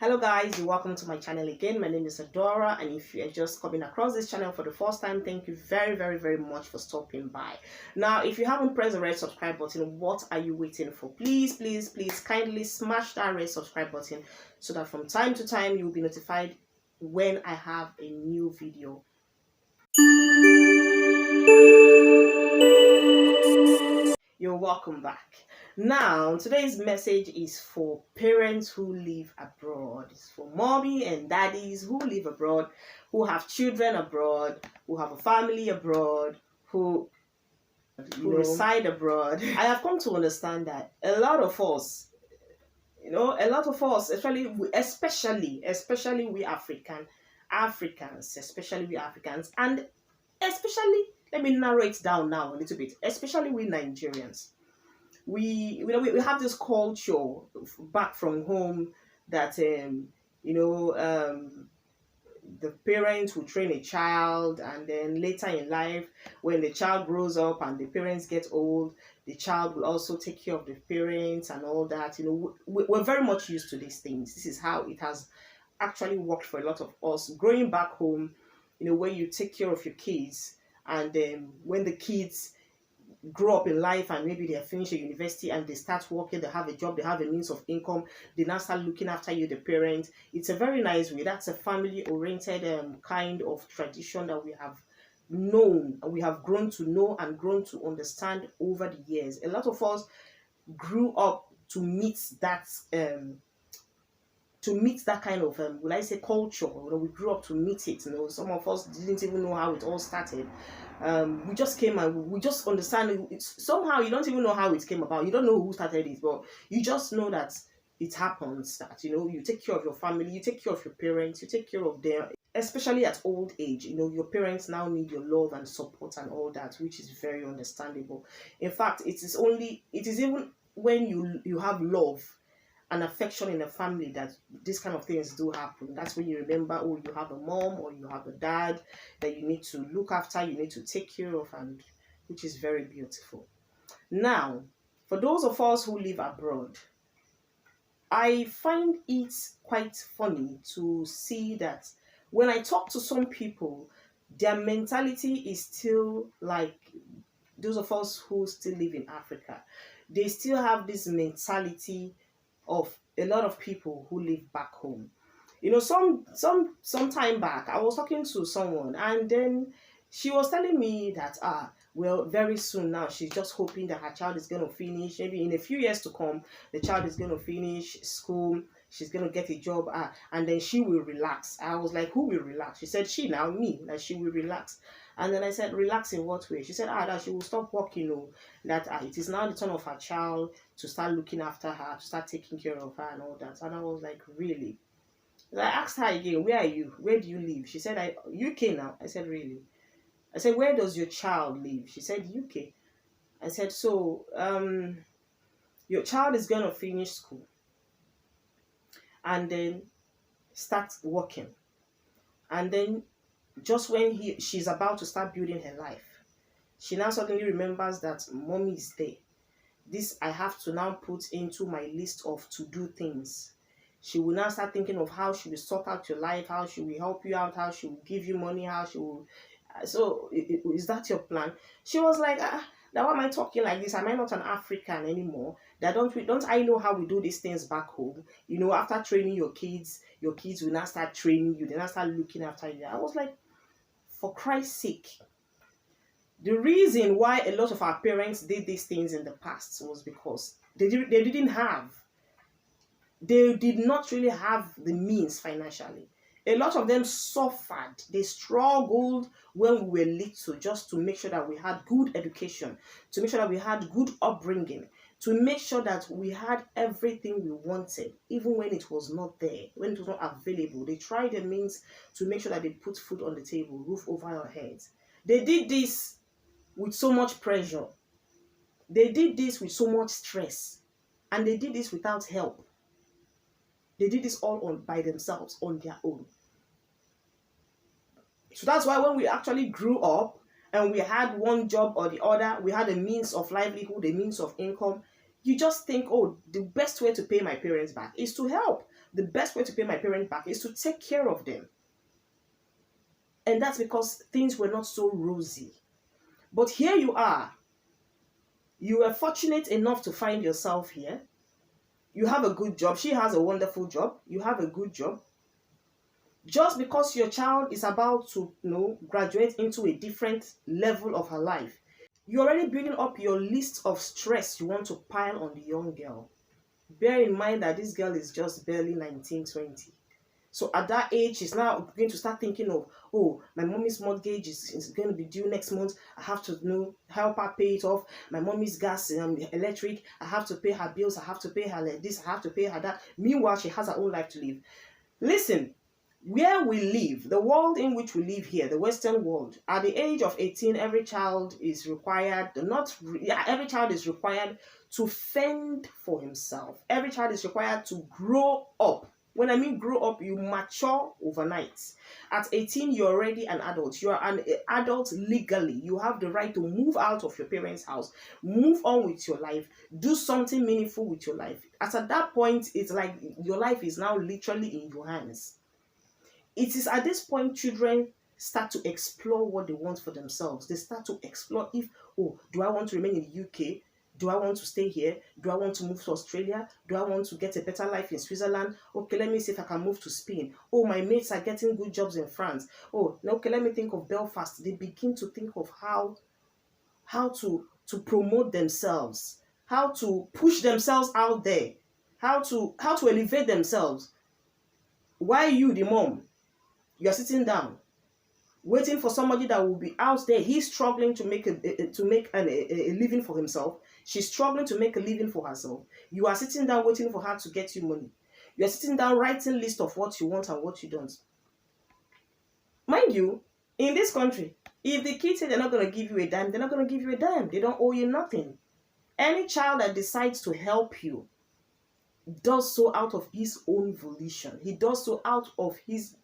Hello guys, welcome to my channel again. My name is Adora, and if you're just coming across this channel for the first time, thank you very much for stopping by. Now, if you haven't pressed the red subscribe button, what are you waiting for? Please kindly smash that red subscribe button so that from time to time you'll be notified when I have a new video. You're welcome back. Now, today's message is for parents who live abroad. It's for mommy and daddies who live abroad, who have children abroad, who have a family abroad, who reside abroad. I have come to understand that a lot of us, especially we Africans, and especially, let me narrow it down now a little bit, especially we Nigerians. We have this culture back from home that the parents will train a child, and then later in life, when the child grows up and the parents get old, the child will also take care of the parents and all that. We're very much used to these things. This is how it has actually worked for a lot of us growing back home, where you take care of your kids, and then when the kids grow up in life and maybe they finish a university and they start working, they have a job, they have a means of income, they now start looking after you, the parents. It's a very nice way. That's a family oriented kind of tradition that we have known and we have grown to know and grown to understand over the years. A lot of us grew up to meet that kind of will I say culture. We grew up to meet it. Some of us didn't even know how it all started. We just came and we just understand it. Somehow you don't even know how it came about. You don't know who started it, but you just know that it happens, that you take care of your family, you take care of your parents, you take care of them, especially at old age. Your parents now need your love and support and all that, which is very understandable. In fact, it is even when you have love and affection in a family that these kind of things do happen. That's when you remember, oh, you have a mom or you have a dad that you need to look after, you need to take care of, and which is very beautiful. Now, for those of us who live abroad, I find it quite funny to see that when I talk to some people, their mentality is still like those of us who still live in Africa. They still have mentality of a lot of people who live back home. Some time back, I was talking to someone, and then she was telling me that well, very soon now she's just hoping that her child is going to finish, maybe in a few years to come, the child is going to finish school, she's going to get a job, and then she will relax. I was like, who will relax? She said, she, now me, that she will relax. And then I said, relax in what way? She said, that she will stop working, that it is now the turn of her child to start looking after her, to start taking care of her and all that. And I was like, really? I asked her again, where are you? Where do you live? She said, UK now. I said, really? I said, where does your child live? She said, UK. I said, so your child is going to finish school and then start working. And then just when she's about to start building her life, she now suddenly remembers that mommy is there. This I have to now put into my list of to-do things. She will now start thinking of how she will sort out your life, how she will help you out, how she will give you money, how she will... So, is that your plan? She was like, now why am I talking like this? Am I not an African anymore? Don't I know how we do these things back home? After training your kids will now start training you. They now start looking after you. I was like, for Christ's sake. The reason why a lot of our parents did these things in the past was because they did not really have the means financially. A lot of them suffered. They struggled when we were little just to make sure that we had good education, to make sure that we had good upbringing, to make sure that we had everything we wanted, even when it was not there, when it was not available. They tried their means to make sure that they put food on the table, roof over our heads. They did this with so much pressure. They did this with so much stress. And they did this without help. They did this all by themselves, on their own. So that's why when we actually grew up and we had one job or the other, we had a means of livelihood, a means of income, you just think, oh, the best way to pay my parents back is to help. the best way to pay my parents back is to take care of them. And that's because things were not so rosy. But here you are. You were fortunate enough to find yourself here. You have a good job. She has a wonderful job. You have a good job. Just because your child is about to, graduate into a different level of her life, you're already building up your list of stress you want to pile on the young girl. Bear in mind that this girl is just barely 19, 20. So at that age, she's now going to start thinking of, oh, my mommy's mortgage is going to be due next month. I have to help her pay it off. My mommy's gas, electric, I have to pay her bills. I have to pay her like this. I have to pay her that. Meanwhile, she has her own life to live. Listen, where we live, the world in which we live here, the Western world, at the age of 18, every child is required, every child is required to fend for himself. Every child is required to grow up. When I mean grow up, you mature overnight. At 18, you're already an adult. You are an adult legally. You have the right to move out of your parents' house, move on with your life, do something meaningful with your life. As at that point, it's like your life is now literally in your hands. It is at this point children start to explore what they want for themselves. They start to explore do I want to remain in the UK? Do I want to stay here? Do I want to move to Australia? Do I want to get a better life in Switzerland? Okay, let me see if I can move to Spain. Oh, my mates are getting good jobs in France. Oh, okay, let me think of Belfast. They begin to think of how to promote themselves, how to push themselves out there, how to elevate themselves. Why you, the mom, you're sitting down, waiting for somebody that will be out there. He's struggling to make a living for himself. She's struggling to make a living for herself. You are sitting down waiting for her to get you money. You're sitting down writing a list of what you want and what you don't. Mind you, in this country, if the kids say they're not going to give you a dime, they're not going to give you a dime. They don't owe you nothing. Any child that decides to help you does so out of his own volition. He does so out of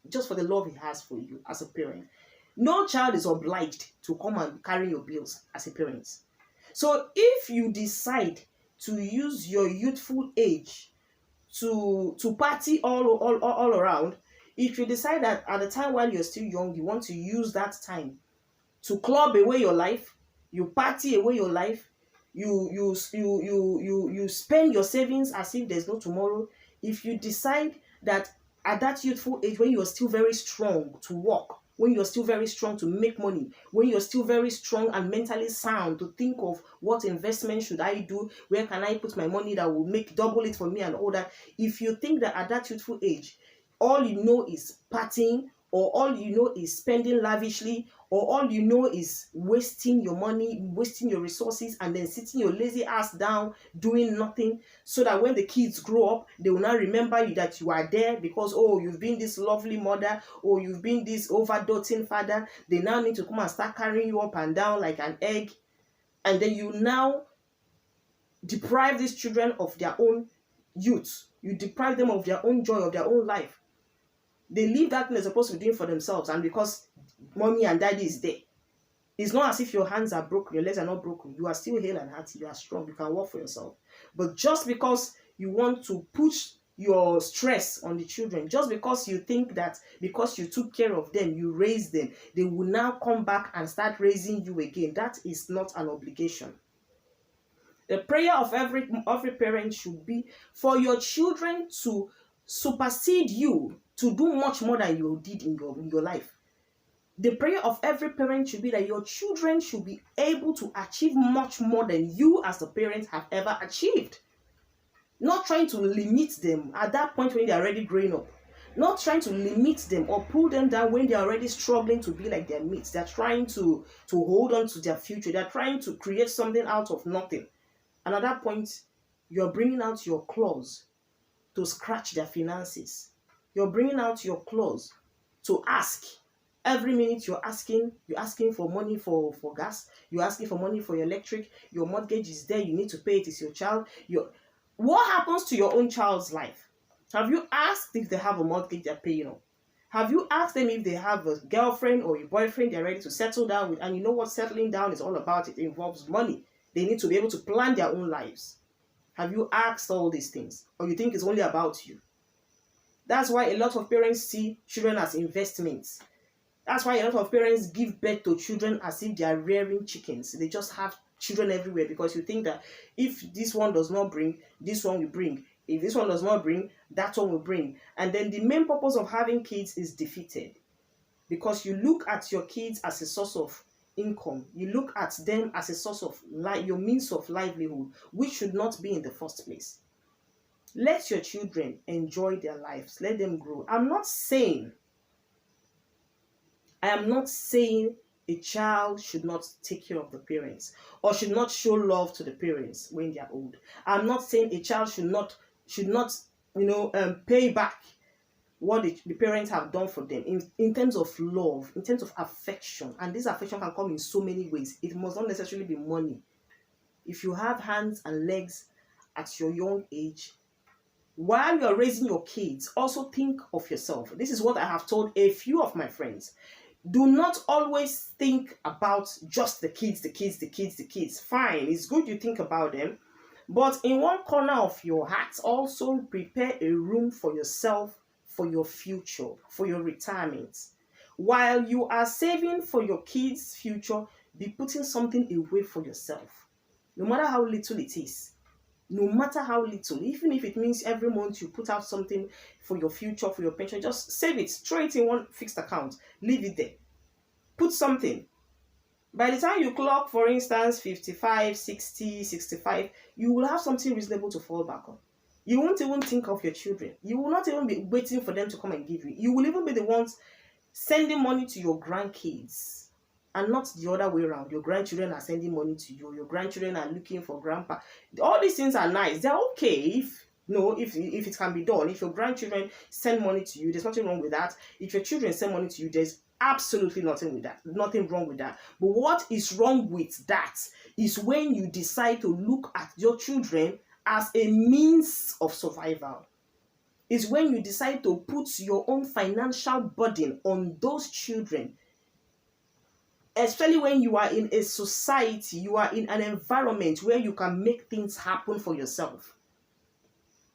just for the love he has for you as a parent. No child is obliged to come and carry your bills as a parent. So if you decide to use your youthful age to party all around, if you decide that at the time while you're still young, you want to use that time to club away your life, you party away your life, you spend your savings as if there's no tomorrow. If you decide that at that youthful age, when you're still very strong to work, when you're still very strong to make money, when you're still very strong and mentally sound to think of what investment should I do, where can I put my money that will make double it for me and all that. If you think that at that youthful age, all you know is partying, or all you know is spending lavishly, or all you know is wasting your money, wasting your resources, and then sitting your lazy ass down doing nothing, so that when the kids grow up, they will not remember you that you are there because, oh, you've been this lovely mother, or you've been this overdoting father. They now need to come and start carrying you up and down like an egg. And then you now deprive these children of their own youth. You deprive them of their own joy, of their own life. They leave that thing they're supposed to be doing for themselves, and because mommy and daddy is there, it's not as if your hands are broken, your legs are not broken. You are still hale and hearty, you are strong, you can work for yourself. But just because you want to push your stress on the children, just because you think that because you took care of them, you raised them, they will now come back and start raising you again. That is not an obligation. The prayer of every parent should be for your children to supersede you, to do much more than you did in your life. The prayer of every parent should be that your children should be able to achieve much more than you as the parent have ever achieved. Not trying to limit them at that point when they are already growing up. Not trying to limit them or pull them down when they are already struggling to be like their mates. They are trying to hold on to their future. They are trying to create something out of nothing. And at that point, you're bringing out your claws to scratch their finances. You're bringing out your claws to ask. Every minute you're asking for money for gas. You're asking for money for your electric. Your mortgage is there. You need to pay it. It's your child. What happens to your own child's life? Have you asked if they have a mortgage they're paying on? Have you asked them if they have a girlfriend or a boyfriend they're ready to settle down with? And you know what settling down is all about? It involves money. They need to be able to plan their own lives. Have you asked all these things? Or you think it's only about you? That's why a lot of parents see children as investments. That's why a lot of parents give birth to children as if they are rearing chickens. They just have children everywhere because you think that if this one does not bring, this one will bring. If this one does not bring, that one will bring. And then the main purpose of having kids is defeated because you look at your kids as a source of income. You look at them as a source of your means of livelihood, which should not be in the first place. Let your children enjoy their lives. Let them grow. I am not saying a child should not take care of the parents or should not show love to the parents when they are old. I'm not saying a child should not pay back what the parents have done for them in terms of love, in terms of affection. And this affection can come in so many ways. It must not necessarily be money. If you have hands and legs at your young age, while you're raising your kids, also think of yourself. This is what I have told a few of my friends. Do not always think about just the kids. Fine, it's good you think about them. But in one corner of your heart, also prepare a room for yourself, for your future, for your retirement. While you are saving for your kids' future, be putting something away for yourself. No matter how little it is. No matter how little, even if it means every month you put out something for your future, for your pension, just save it, throw it in one fixed account, leave it there. Put something. By the time you clock, for instance, 55, 60, 65, you will have something reasonable to fall back on. You won't even think of your children. You will not even be waiting for them to come and give you. You will even be the ones sending money to your grandkids. And not the other way around. Your grandchildren are sending money to you. Your grandchildren are looking for grandpa. All these things are nice. They're okay if it can be done. If your grandchildren send money to you, there's nothing wrong with that. If your children send money to you, there's absolutely nothing wrong with that. But what is wrong with that is when you decide to look at your children as a means of survival. It's when you decide to put your own financial burden on those children. Especially when you are in a society, you are in an environment where you can make things happen for yourself.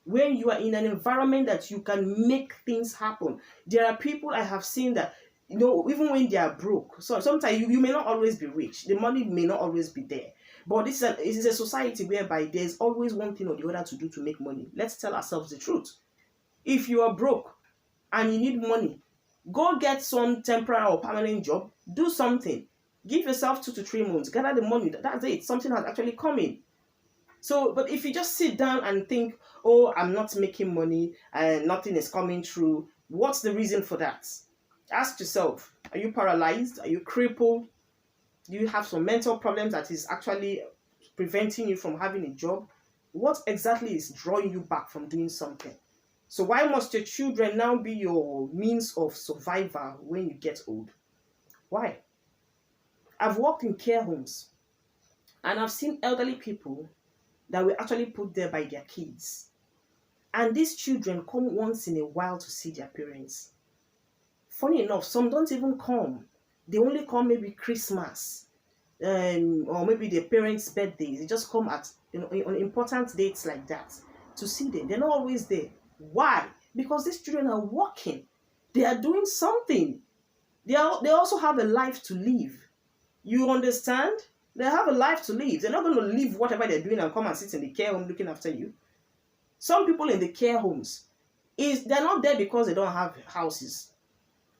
When you are in an environment that you can make things happen. There are people I have seen that, even when they are broke. So sometimes you may not always be rich. The money may not always be there. But it is a society whereby there's always one thing or the other to do to make money. Let's tell ourselves the truth. If you are broke and you need money, go get some temporary or permanent job. Do something. Give yourself 2 to 3 months. Gather the money. That's it. Something has actually come in. So, but if you just sit down and think, oh, I'm not making money and nothing is coming through, what's the reason for that? Ask yourself, are you paralyzed? Are you crippled? Do you have some mental problems that is actually preventing you from having a job? What exactly is drawing you back from doing something? So why must your children now be your means of survival when you get old? Why? I've worked in care homes and I've seen elderly people that were actually put there by their kids. And these children come once in a while to see their parents. Funny enough, some don't even come. They only come maybe Christmas or maybe their parents' birthdays. They just come at on important dates like that to see them. They're not always there. Why? Because these children are working. They are doing something. They also have a life to live. You understand? They have a life to live. They're not going to leave whatever they're doing and come and sit in the care home looking after you. Some people in the care homes, they're not there because they don't have houses.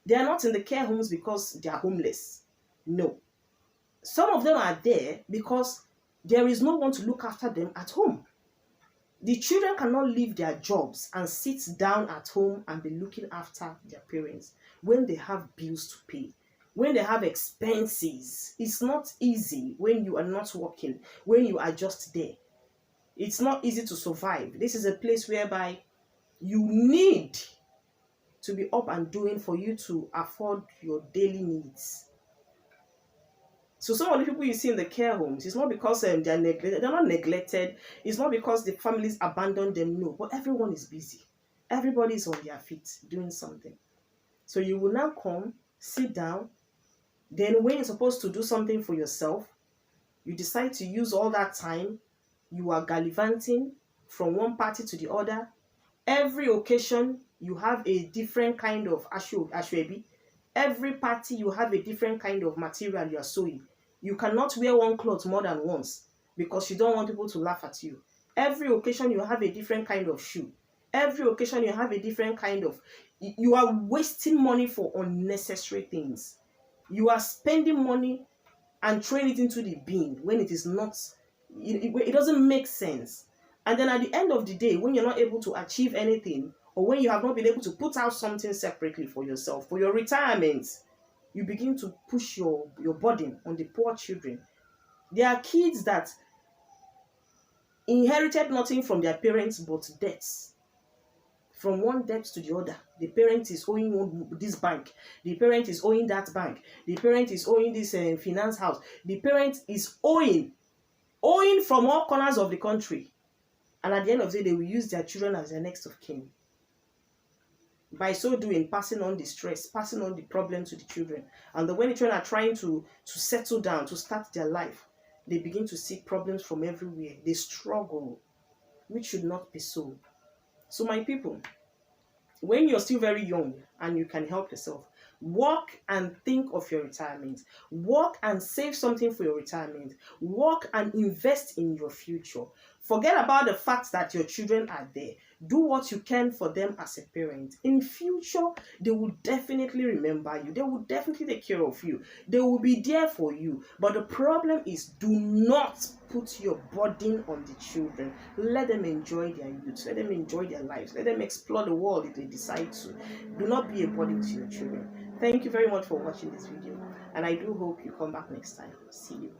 They are not in the care homes because they are homeless. No. Some of them are there because there is no one to look after them at home. The children cannot leave their jobs and sit down at home and be looking after their parents when they have bills to pay. When they have expenses. It's not easy when you are not working, when you are just there. It's not easy to survive. This is a place whereby you need to be up and doing for you to afford your daily needs. So some of the people you see in the care homes, it's not because they're neglected. They're not neglected. It's not because the families abandoned them. No, but everyone is busy. Everybody is on their feet doing something. So you will now come, sit down. Then when you're supposed to do something for yourself, you decide to use all that time. You are gallivanting from one party to the other. Every occasion, you have a different kind of ashwebi. Every party you have a different kind of material you are sewing. You cannot wear one cloth more than once because you don't want people to laugh at you. Every occasion you have a different kind of shoe. Every occasion you have a different kind of. You are wasting money for unnecessary things. You are spending money and throwing it into the bin when it is not. It doesn't make sense. And then at the end of the day, when you're not able to achieve anything, or when you have not been able to put out something separately for yourself, for your retirement, you begin to push your burden on the poor children. There are kids that inherited nothing from their parents but debts. From one debt to the other. The parent is owing this bank. The parent is owing that bank. The parent is owing this finance house. The parent is owing from all corners of the country. And at the end of the day, they will use their children as their next of kin. By so doing, passing on the stress, passing on the problem to the children. And when the children are trying to settle down, to start their life, they begin to see problems from everywhere. They struggle, which should not be so. So my people, when you're still very young and you can help yourself, work and think of your retirement. Work and save something for your retirement. Work and invest in your future. Forget about the fact that your children are there. Do what you can for them as a parent. In future, they will definitely remember you. They will definitely take care of you. They will be there for you. But the problem is, do not put your burden on the children. Let them enjoy their youth. Let them enjoy their lives. Let them explore the world if they decide to. Do not be a burden to your children. Thank you very much for watching this video. And I do hope you come back next time. See you.